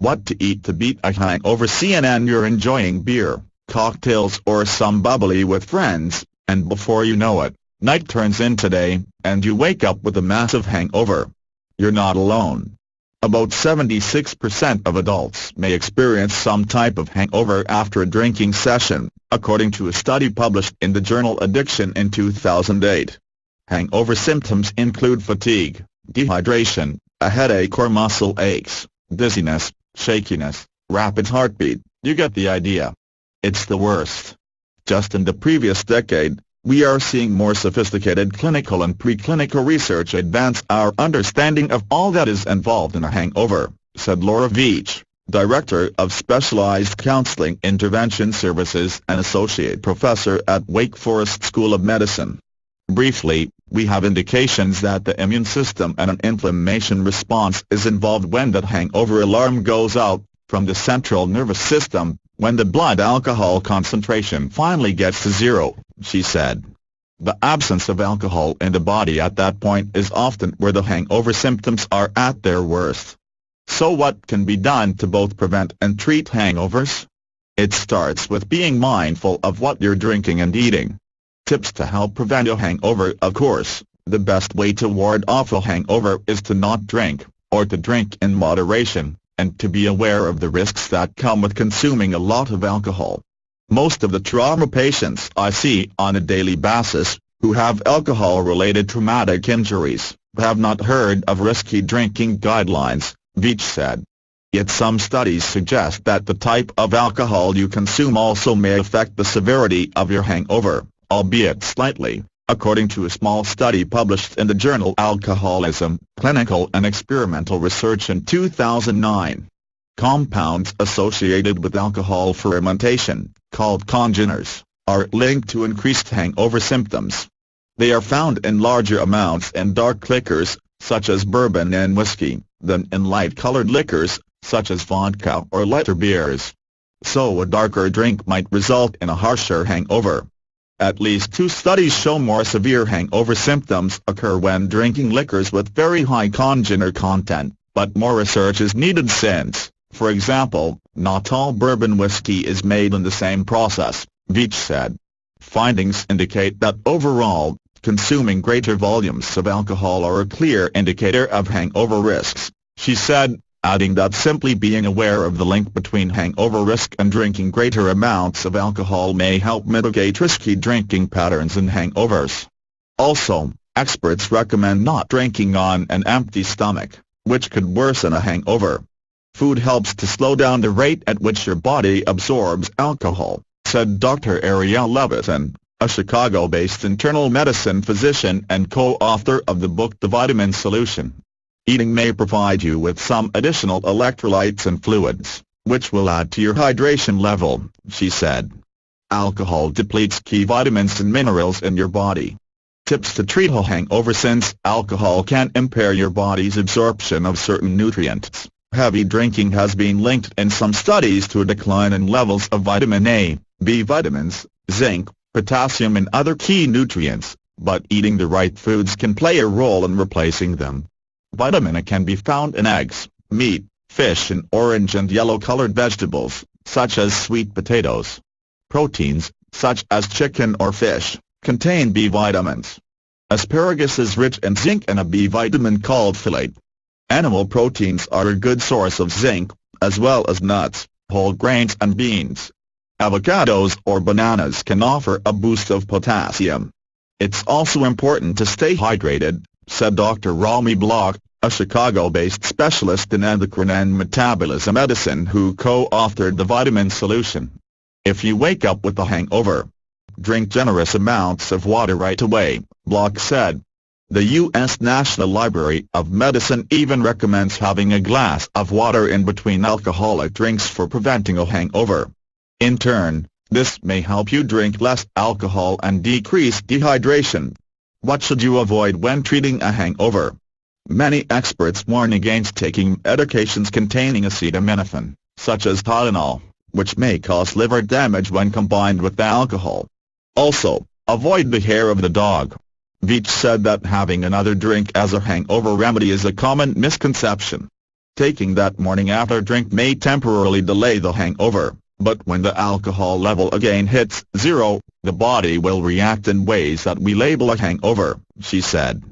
What to eat to beat a hangover? CNN. You're enjoying beer, cocktails or some bubbly with friends, and before you know it, night turns into day, and you wake up with a massive hangover. You're not alone. About 76% of adults may experience some type of hangover after a drinking session, according to a study published in the journal Addiction in 2008. Hangover symptoms include fatigue, dehydration, a headache or muscle aches, dizziness, shakiness, rapid heartbeat. You get the idea. It's the worst. Just in the previous decade, we are seeing more sophisticated clinical and preclinical research advance our understanding of all that is involved in a hangover, said Laura Veach, Director of Specialized Counseling Intervention Services and Associate Professor at Wake Forest School of Medicine. Briefly, we have indications that the immune system and an inflammation response is involved when that hangover alarm goes out, from the central nervous system, when the blood alcohol concentration finally gets to zero, she said. The absence of alcohol in the body at that point is often where the hangover symptoms are at their worst. So what can be done to both prevent and treat hangovers? It starts with being mindful of what you're drinking and eating. Tips to help prevent a hangover. Of course, the best way to ward off a hangover is to not drink, or to drink in moderation, and to be aware of the risks that come with consuming a lot of alcohol. Most of the trauma patients I see on a daily basis, who have alcohol-related traumatic injuries, have not heard of risky drinking guidelines, Veach said. Yet some studies suggest that the type of alcohol you consume also may affect the severity of your hangover, albeit slightly, according to a small study published in the journal Alcoholism, Clinical and Experimental Research in 2009. Compounds associated with alcohol fermentation, called congeners, are linked to increased hangover symptoms. They are found in larger amounts in dark liquors, such as bourbon and whiskey, than in light-colored liquors, such as vodka or lighter beers. So a darker drink might result in a harsher hangover. At least 2 studies show more severe hangover symptoms occur when drinking liquors with very high congener content, but more research is needed since, for example, not all bourbon whiskey is made in the same process, Veach said. Findings indicate that overall, consuming greater volumes of alcohol are a clear indicator of hangover risks, she said, adding that simply being aware of the link between hangover risk and drinking greater amounts of alcohol may help mitigate risky drinking patterns and hangovers. Also, experts recommend not drinking on an empty stomach, which could worsen a hangover. Food helps to slow down the rate at which your body absorbs alcohol, said Dr. Arielle Levitin, a Chicago-based internal medicine physician and co-author of the book The Vitamin Solution. Eating may provide you with some additional electrolytes and fluids, which will add to your hydration level, she said. Alcohol depletes key vitamins and minerals in your body. Tips to treat a hangover. Since alcohol can impair your body's absorption of certain nutrients, heavy drinking has been linked in some studies to a decline in levels of vitamin A, B vitamins, zinc, potassium and other key nutrients, but eating the right foods can play a role in replacing them. Vitamin A can be found in eggs, meat, fish and orange and yellow-colored vegetables, such as sweet potatoes. Proteins, such as chicken or fish, contain B vitamins. Asparagus is rich in zinc and a B vitamin called folate. Animal proteins are a good source of zinc, as well as nuts, whole grains and beans. Avocados or bananas can offer a boost of potassium. It's also important to stay hydrated, said Dr. Rami Block, a Chicago-based specialist in endocrine and metabolism medicine who co-authored The Vitamin Solution. If you wake up with a hangover, drink generous amounts of water right away, Block said. The U.S. National Library of Medicine even recommends having a glass of water in between alcoholic drinks for preventing a hangover. In turn, this may help you drink less alcohol and decrease dehydration. What should you avoid when treating a hangover? Many experts warn against taking medications containing acetaminophen, such as Tylenol, which may cause liver damage when combined with alcohol. Also, avoid the hair of the dog. Veach said that having another drink as a hangover remedy is a common misconception. Taking that morning after drink may temporarily delay the hangover, but when the alcohol level again hits zero, the body will react in ways that we label a hangover, she said.